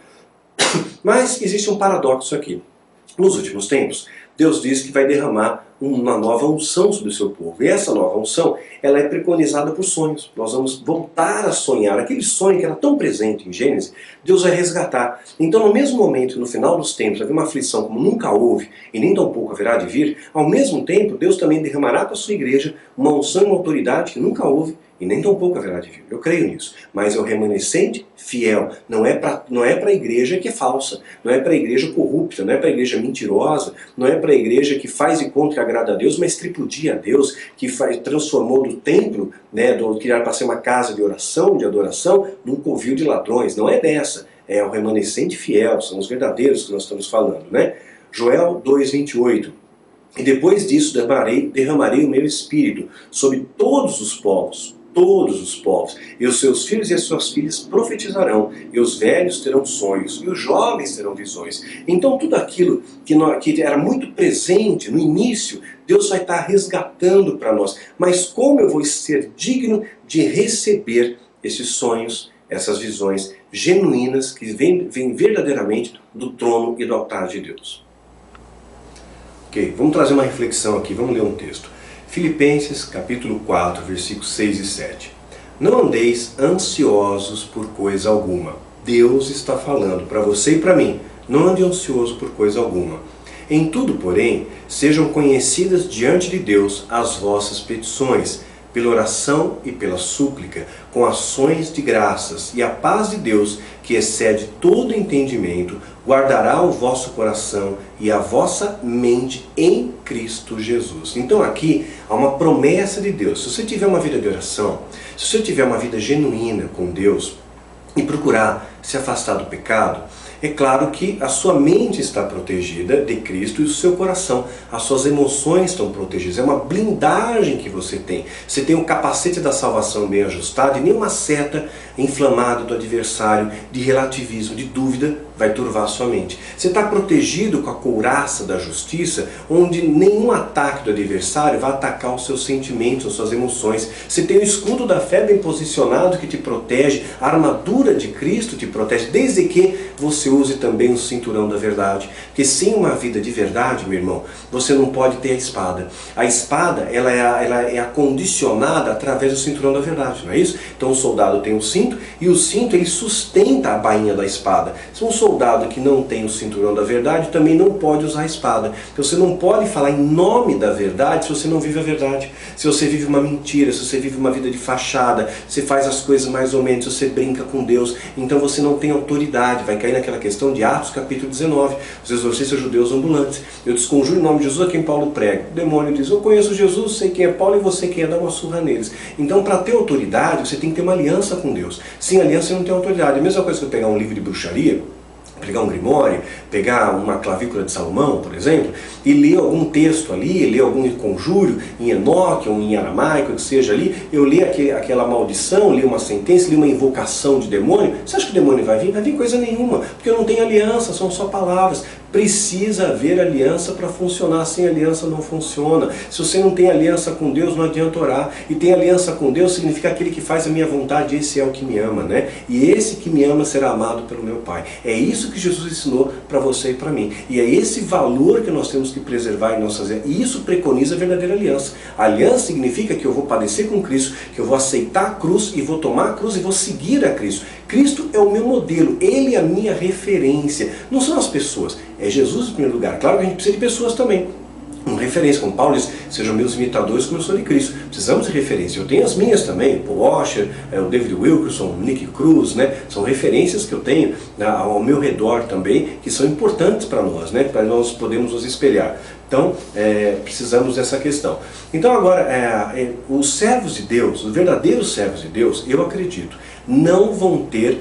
[SPEAKER 1] Mas existe um paradoxo aqui. Nos últimos tempos, Deus diz que vai derramar uma nova unção sobre o seu povo. E essa nova unção, ela é preconizada por sonhos. Nós vamos voltar a sonhar. Aquele sonho que era tão presente em Gênesis, Deus vai resgatar. Então, no mesmo momento, no final dos tempos, haver uma aflição como nunca houve, e nem tampouco haverá de vir, ao mesmo tempo, Deus também derramará para a sua igreja uma unção e uma autoridade que nunca houve, e nem tampouco haverá de vir. Eu creio nisso. Mas é o remanescente fiel. Não é para a igreja que é falsa. Não é para a igreja corrupta. Não é para a igreja mentirosa. Não é para a igreja que faz de conta que agrada a Deus, mas tripudia a Deus, que transformou do templo, né, que era para ser uma casa de oração, de adoração, num covil de ladrões. Não é dessa. É o remanescente fiel. São os verdadeiros que nós estamos falando, né? Joel 2:28. E depois disso derramarei o meu espírito sobre todos os povos, e os seus filhos e as suas filhas profetizarão, e os velhos terão sonhos, e os jovens terão visões. Então tudo aquilo que era muito presente no início, Deus vai estar resgatando para nós. Mas como eu vou ser digno de receber esses sonhos, essas visões genuínas que vêm verdadeiramente do trono e do altar de Deus? Ok, vamos trazer uma reflexão aqui, vamos ler um texto. Filipenses capítulo 4, versículos 6 e 7. Não andeis ansiosos por coisa alguma. Deus está falando para você e para mim. Não ande ansioso por coisa alguma. Em tudo, porém, sejam conhecidas diante de Deus as vossas petições, pela oração e pela súplica, com ações de graças, e a paz de Deus, que excede todo entendimento, guardará o vosso coração e a vossa mente em Cristo Jesus. Então aqui há uma promessa de Deus. Se você tiver uma vida de oração, se você tiver uma vida genuína com Deus e procurar se afastar do pecado, é claro que a sua mente está protegida de Cristo e o seu coração, as suas emoções estão protegidas. É uma blindagem que você tem. Você tem um capacete da salvação bem ajustado e nenhuma seta inflamada do adversário, de relativismo, de dúvida, vai turvar a sua mente. Você está protegido com a couraça da justiça, onde nenhum ataque do adversário vai atacar os seus sentimentos, as suas emoções. Você tem o escudo da fé bem posicionado que te protege, a armadura de Cristo te protege, desde que você use também o cinturão da verdade. Porque sem uma vida de verdade, meu irmão, você não pode ter a espada. A espada, ela é acondicionada através do cinturão da verdade, não é isso? Então o soldado tem um cinto, e o cinto ele sustenta a bainha da espada. Se um soldado que não tem o cinturão da verdade também não pode usar a espada. Então você não pode falar em nome da verdade se você não vive a verdade. Se você vive uma mentira, se você vive uma vida de fachada, você faz as coisas mais ou menos, você brinca com Deus, então você não tem autoridade. Vai cair naquela questão de Atos capítulo 19, os exorcistas judeus ambulantes. Eu desconjuro em nome de Jesus a quem Paulo prega. O demônio diz, eu conheço Jesus, sei quem é Paulo e você quem é, dá uma surra neles. Então para ter autoridade você tem que ter uma aliança com Deus. Sem aliança você não tem autoridade. A mesma coisa que eu pegar um livro de bruxaria, pegar um grimório, pegar uma clavícula de Salomão, por exemplo, e ler algum texto ali, ler algum conjuro em Enoque ou em aramaico, que seja ali, eu li aquela maldição, li uma sentença, li uma invocação de demônio, você acha que o demônio vai vir? Vai vir coisa nenhuma, porque eu não tenho aliança, são só palavras. Precisa haver aliança para funcionar, sem aliança não funciona. Se você não tem aliança com Deus, não adianta orar. E tem aliança com Deus significa aquele que faz a minha vontade, esse é o que me ama, né? E esse que me ama será amado pelo meu Pai. É isso que Jesus ensinou para você e para mim. E é esse valor que nós temos que preservar em nossas vidas. E isso preconiza a verdadeira aliança. A aliança significa que eu vou padecer com Cristo, que eu vou aceitar a cruz e vou tomar a cruz e vou seguir a Cristo. Cristo é o meu modelo, Ele é a minha referência. Não são as pessoas, é Jesus em primeiro lugar. Claro que a gente precisa de pessoas também. Uma referência, como Paulo diz, sejam meus imitadores como eu sou de Cristo. Precisamos de referência. Eu tenho as minhas também, Paul Washer, o David Wilkerson, Nick Cruz, né? São referências que eu tenho ao meu redor também, que são importantes para nós, né? Para nós podermos nos espelhar. Então, precisamos dessa questão. Então agora, os servos de Deus, os verdadeiros servos de Deus, eu acredito, não vão ter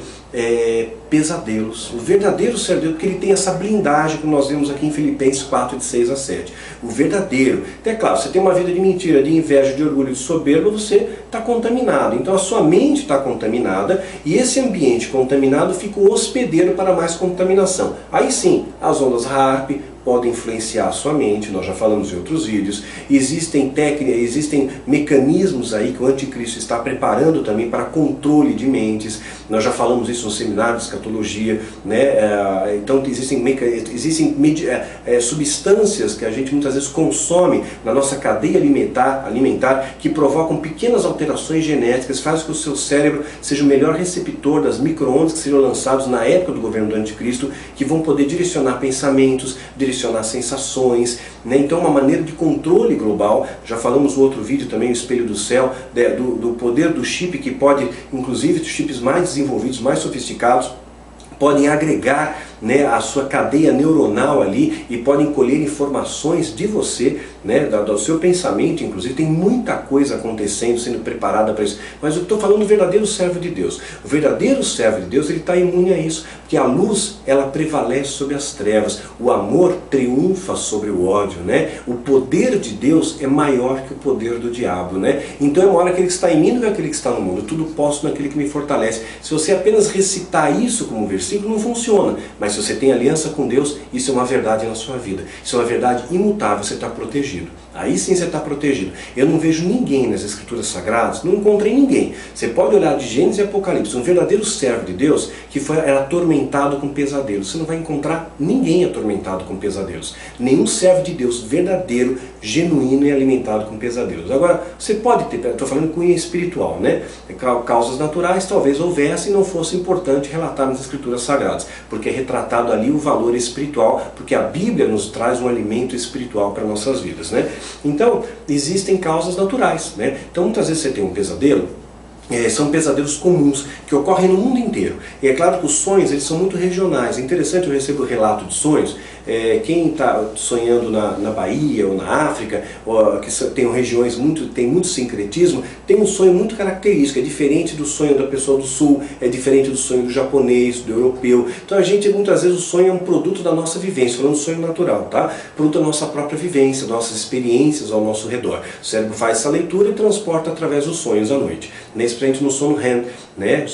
[SPEAKER 1] pesadelos. O verdadeiro servo de Deus, porque ele tem essa blindagem que nós vemos aqui em Filipenses 4, de 6 a 7. O verdadeiro. Então, é claro, você tem uma vida de mentira, de inveja, de orgulho, de soberba, você está contaminado. Então a sua mente está contaminada e esse ambiente contaminado fica um hospedeiro para mais contaminação. Aí sim, as ondas HAARP podem influenciar a sua mente, nós já falamos em outros vídeos. Existem técnicas, existem mecanismos aí que o anticristo está preparando também para controle de mentes. Nós já falamos isso no seminário de escatologia, né? Então existem substâncias que a gente muitas vezes consome na nossa cadeia alimentar que provocam pequenas alterações genéticas, fazem com que o seu cérebro seja o melhor receptor das micro-ondas que serão lançados na época do governo do anticristo, que vão poder direcionar pensamentos, direcionar sensações, né? Então uma maneira de controle global. Já falamos no outro vídeo também, o espelho do céu, do poder do chip, que pode, inclusive os chips mais desenvolvidos, mais sofisticados, podem agregar, né, a sua cadeia neuronal ali e podem colher informações de você, né, do seu pensamento. Inclusive tem muita coisa acontecendo, sendo preparada para isso. Mas eu estou falando do verdadeiro servo de Deus. O verdadeiro servo de Deus, ele está imune a isso, porque a luz, ela prevalece sobre as trevas, o amor triunfa sobre o ódio, né? O poder de Deus é maior que o poder do diabo, né? Então é uma hora aquele que está em mim do que aquele que está no mundo. Tudo posso naquele que me fortalece. Se você apenas recitar isso como versículo, não funciona. Mas se você tem aliança com Deus, isso é uma verdade na sua vida. Isso é uma verdade imutável, você está protegido. Aí sim você está protegido. Eu não vejo ninguém nas Escrituras Sagradas, não encontrei ninguém. Você pode olhar de Gênesis e Apocalipse, um verdadeiro servo de Deus que era atormentado com pesadelos. Você não vai encontrar ninguém atormentado com pesadelos. Nenhum servo de Deus verdadeiro, genuíno e alimentado com pesadelos. Agora, você pode ter, estou falando cunho espiritual, né? Causas naturais talvez houvesse e não fosse importante relatar nas Escrituras Sagradas, porque é retratado ali o valor espiritual, porque a Bíblia nos traz um alimento espiritual para nossas vidas, né? Então, existem causas naturais, né? Então, muitas vezes você tem um pesadelo, são pesadelos comuns que ocorrem no mundo inteiro. E é claro que os sonhos eles são muito regionais. É interessante, eu recebo relato de sonhos. Quem está sonhando na Bahia ou na África, que tem regiões tem muito sincretismo, tem um sonho muito característico, é diferente do sonho da pessoa do sul, é diferente do sonho do japonês, do europeu. Então a gente, muitas vezes, o sonho é um produto da nossa vivência, não é um sonho natural, tá? Produto da nossa própria vivência, nossas experiências ao nosso redor. O cérebro faz essa leitura e transporta através dos sonhos à noite. Nesse presente no sono REM, né?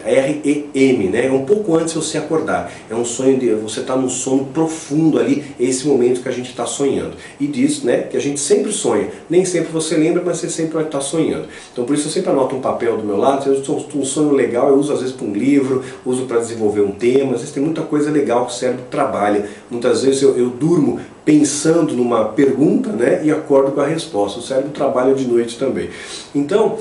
[SPEAKER 1] REM, né? É um pouco antes de você acordar. É um sonho de você estar num sono profundo ali, esse momento que a gente está sonhando. E diz, né, que a gente sempre sonha. Nem sempre você lembra, mas você sempre vai estar sonhando. Então por isso eu sempre anoto um papel do meu lado. Se eu estou um sonho legal, eu uso às vezes para um livro, uso para desenvolver um tema. Às vezes tem muita coisa legal que o cérebro trabalha. Muitas vezes eu durmo pensando numa pergunta, né, e acordo com a resposta. O cérebro trabalha de noite também. Então,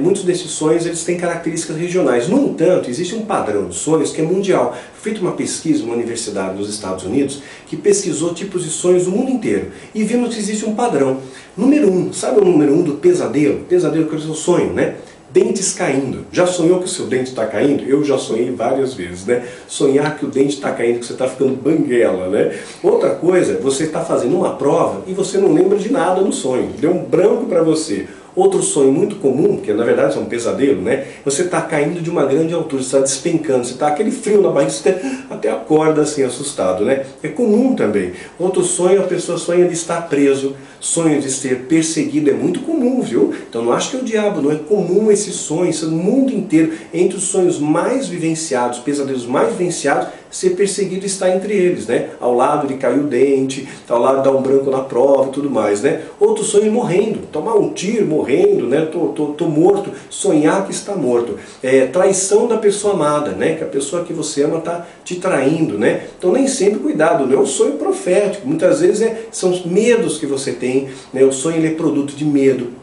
[SPEAKER 1] muitos desses sonhos eles têm características regionais. No entanto, existe um padrão de sonhos que é mundial. Foi feita uma pesquisa numa universidade nos Estados Unidos que pesquisou tipos de sonhos do mundo inteiro. E vimos que existe um padrão. Número 1, sabe o número 1 do pesadelo? Pesadelo que é o seu sonho, né? Dentes caindo. Já sonhou que o seu dente está caindo? Eu já sonhei várias vezes, né? Sonhar que o dente está caindo, que você está ficando banguela, né? Outra coisa, você está fazendo uma prova e você não lembra de nada no sonho. Deu um branco para você. Outro sonho muito comum, que na verdade é um pesadelo, né? Você está caindo de uma grande altura, você está despencando, você está aquele frio na barriga, você até acorda assim assustado, né? É comum também. Outro sonho, a pessoa sonha de estar preso, sonho de ser perseguido, é muito comum, viu? Então não acho que é o diabo, não é comum esse sonho, isso é no mundo inteiro. Entre os sonhos mais vivenciados, pesadelos mais vivenciados, ser perseguido está entre eles, né? Ao lado de cair o dente, ao lado de dar um branco na prova e tudo mais, né? Outro sonho morrendo, tomar um tiro morrendo, né? Tô morto, sonhar que está morto. Traição da pessoa amada, né? Que a pessoa que você ama está te traindo, né? Então nem sempre cuidado, não é um sonho profético, muitas vezes são os medos que você tem, né? O sonho ele é produto de medo,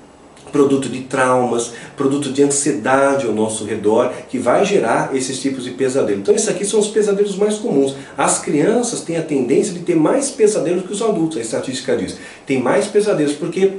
[SPEAKER 1] produto de traumas, produto de ansiedade ao nosso redor, que vai gerar esses tipos de pesadelo. Então esses aqui são os pesadelos mais comuns. As crianças têm a tendência de ter mais pesadelos que os adultos, a estatística diz. Tem mais pesadelos porque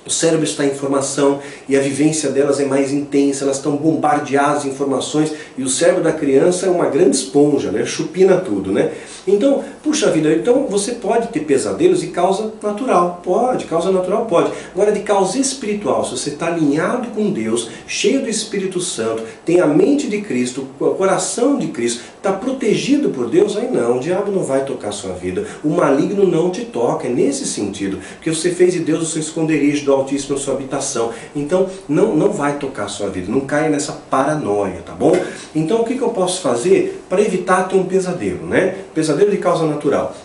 [SPEAKER 1] o cérebro está em formação e a vivência delas é mais intensa, elas estão bombardeadas de informações e o cérebro da criança é uma grande esponja, né? Chupina tudo, né? Então, puxa vida, então você pode ter pesadelos de causa natural, pode, causa natural pode. Agora de causa espiritual, se você está alinhado com Deus, cheio do Espírito Santo, tem a mente de Cristo, o coração de Cristo, está protegido por Deus, aí não, o diabo não vai tocar a sua vida, o maligno não te toca, é nesse sentido, porque você fez de Deus o seu esconderijo, do Altíssimo a sua habitação, então não vai tocar a sua vida, não caia nessa paranoia, tá bom? Então o que eu posso fazer para evitar ter um pesadelo, né? Pesadelo de causa natural.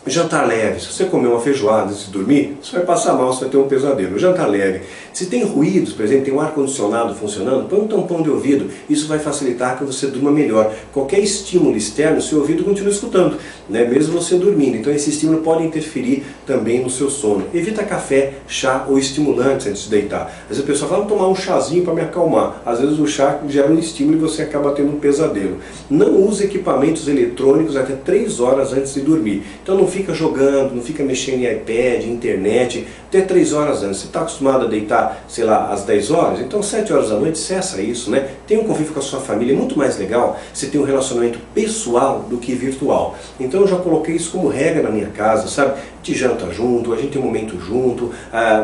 [SPEAKER 1] Jantar leve, se você comer uma feijoada antes de dormir, você vai passar mal, você vai ter um pesadelo. Jantar leve. Se tem ruídos, por exemplo, tem um ar-condicionado funcionando, põe um tampão de ouvido, isso vai facilitar que você durma melhor. Qualquer estímulo externo, seu ouvido continua escutando, né? Mesmo você dormindo. Então esse estímulo pode interferir também no seu sono. Evita café, chá ou estimulantes antes de deitar. Às vezes a pessoa fala, vou tomar um chazinho para me acalmar. Às vezes o chá gera um estímulo e você acaba tendo um pesadelo. Não use equipamentos eletrônicos até 3 horas antes de dormir. Então não fica jogando, não fica mexendo em iPad, internet, até 3 horas antes. Você está acostumado a deitar, sei lá, às 10 horas? Então 7 horas da noite, cessa isso, né? Tem um convívio com a sua família, é muito mais legal você ter um relacionamento pessoal do que virtual. Então eu já coloquei isso como regra na minha casa, sabe? A gente janta junto, a gente tem um momento junto,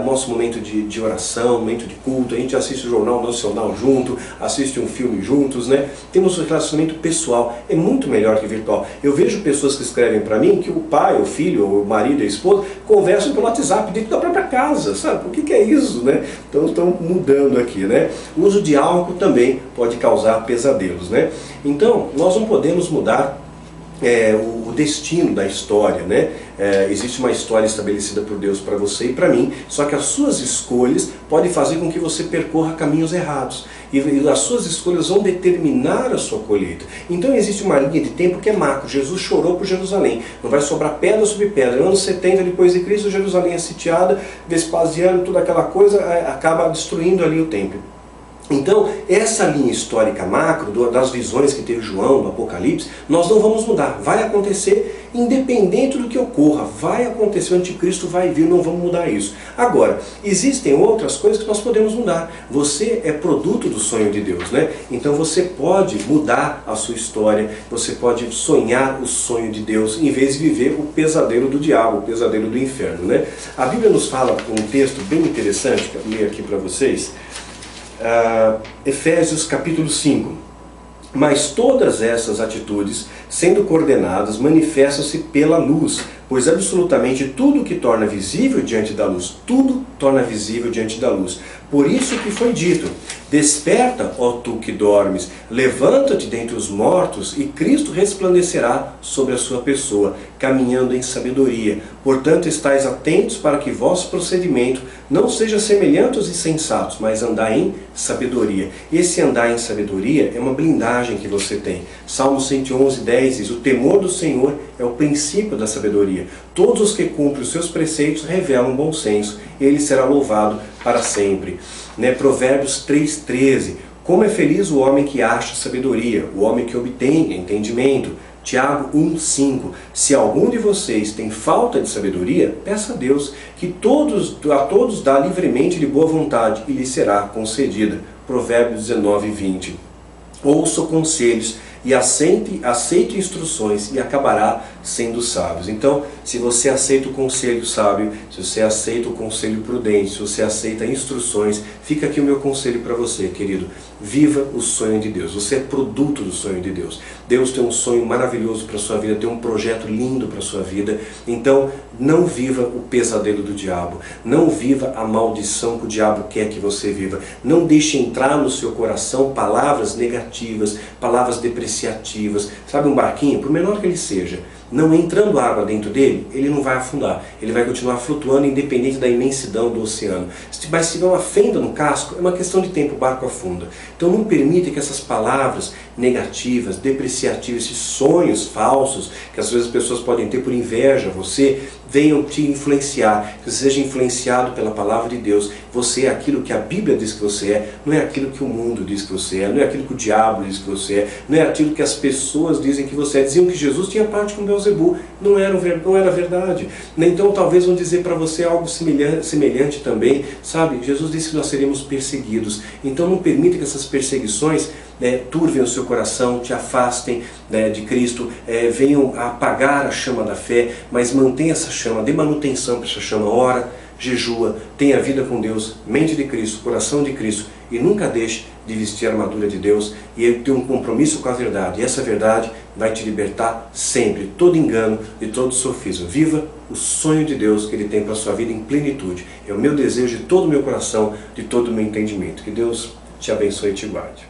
[SPEAKER 1] nosso momento de oração, momento de culto, a gente assiste o Jornal Nacional junto, assiste um filme juntos, né? Temos um relacionamento pessoal, é muito melhor que virtual. Eu vejo pessoas que escrevem para mim que o pai, o filho, o marido e a esposa conversam pelo WhatsApp dentro da própria casa, sabe? O que é isso, né? Então estão mudando aqui, né? O uso de álcool também pode causar pesadelos, né? Então nós não podemos mudar o destino da história, né? Existe uma história estabelecida por Deus para você e para mim, só que as suas escolhas podem fazer com que você percorra caminhos errados. E as suas escolhas vão determinar a sua colheita. Então existe uma linha de tempo que é macro. Jesus chorou por Jerusalém. Não vai sobrar pedra sobre pedra. No ano 70 depois de Cristo, Jerusalém é sitiada, Vespasiano, toda aquela coisa acaba destruindo ali o templo. Então, essa linha histórica macro, das visões que teve João, do Apocalipse, nós não vamos mudar. Vai acontecer independente do que ocorra. Vai acontecer, o anticristo vai vir, não vamos mudar isso. Agora, existem outras coisas que nós podemos mudar. Você é produto do sonho de Deus, né? Então você pode mudar a sua história, você pode sonhar o sonho de Deus, em vez de viver o pesadelo do diabo, o pesadelo do inferno, né? A Bíblia nos fala um texto bem interessante, que eu leio aqui para vocês. Efésios capítulo 5. Mas todas essas atitudes, sendo coordenadas, manifestam-se pela luz, pois absolutamente tudo que torna visível diante da luz, tudo torna visível diante da luz. Por isso que foi dito: desperta, ó tu que dormes, levanta-te dentre os mortos, e Cristo resplandecerá sobre a sua pessoa, caminhando em sabedoria. Portanto, estais atentos para que vosso procedimento não seja semelhante aos insensatos, mas andar em sabedoria. Esse andar em sabedoria é uma blindagem que você tem. Salmo 111:10 diz: o temor do Senhor é o princípio da sabedoria. Todos os que cumprem os seus preceitos revelam bom senso, ele será louvado para sempre. Provérbios 3:13. Como é feliz o homem que acha sabedoria, o homem que obtém entendimento. Tiago 1:5. Se algum de vocês tem falta de sabedoria, peça a Deus, que a todos dá livremente de boa vontade, e lhe será concedida. Provérbios 19:20. Ouça conselhos e aceite instruções, e acabará sendo sábios. Então, se você aceita o conselho sábio, se você aceita o conselho prudente, se você aceita instruções, fica aqui o meu conselho para você, querido. Viva o sonho de Deus. Você é produto do sonho de Deus. Deus tem um sonho maravilhoso para a sua vida, tem um projeto lindo para a sua vida. Então, não viva o pesadelo do diabo. Não viva a maldição que o diabo quer que você viva. Não deixe entrar no seu coração palavras negativas, palavras depreciativas. Sabe um barquinho, por menor que ele seja, não entrando água dentro dele, ele não vai afundar. Ele vai continuar flutuando independente da imensidão do oceano. Mas se tiver uma fenda no casco, é uma questão de tempo, o barco afunda. Então não permita que essas palavras negativas, depreciativas, esses sonhos falsos, que às vezes as pessoas podem ter por inveja, você, venham te influenciar, que você seja influenciado pela palavra de Deus. Você é aquilo que a Bíblia diz que você é, não é aquilo que o mundo diz que você é, não é aquilo que o diabo diz que você é, não é aquilo que as pessoas dizem que você é. Diziam que Jesus tinha parte com Beelzebul, não era verdade. Então talvez vão dizer para você algo semelhante também, sabe? Jesus disse que nós seríamos perseguidos, então não permita que essas perseguições turvem o seu coração, te afastem de Cristo, venham a apagar a chama da fé, mas mantenha essa chama, dê manutenção para essa chama, ora, jejua, tenha vida com Deus, mente de Cristo, coração de Cristo, e nunca deixe de vestir a armadura de Deus e ter um compromisso com a verdade. E essa verdade vai te libertar sempre, de todo engano, de todo sofisma. Viva o sonho de Deus que Ele tem para a sua vida em plenitude. É o meu desejo de todo o meu coração, de todo o meu entendimento. Que Deus te abençoe e te guarde.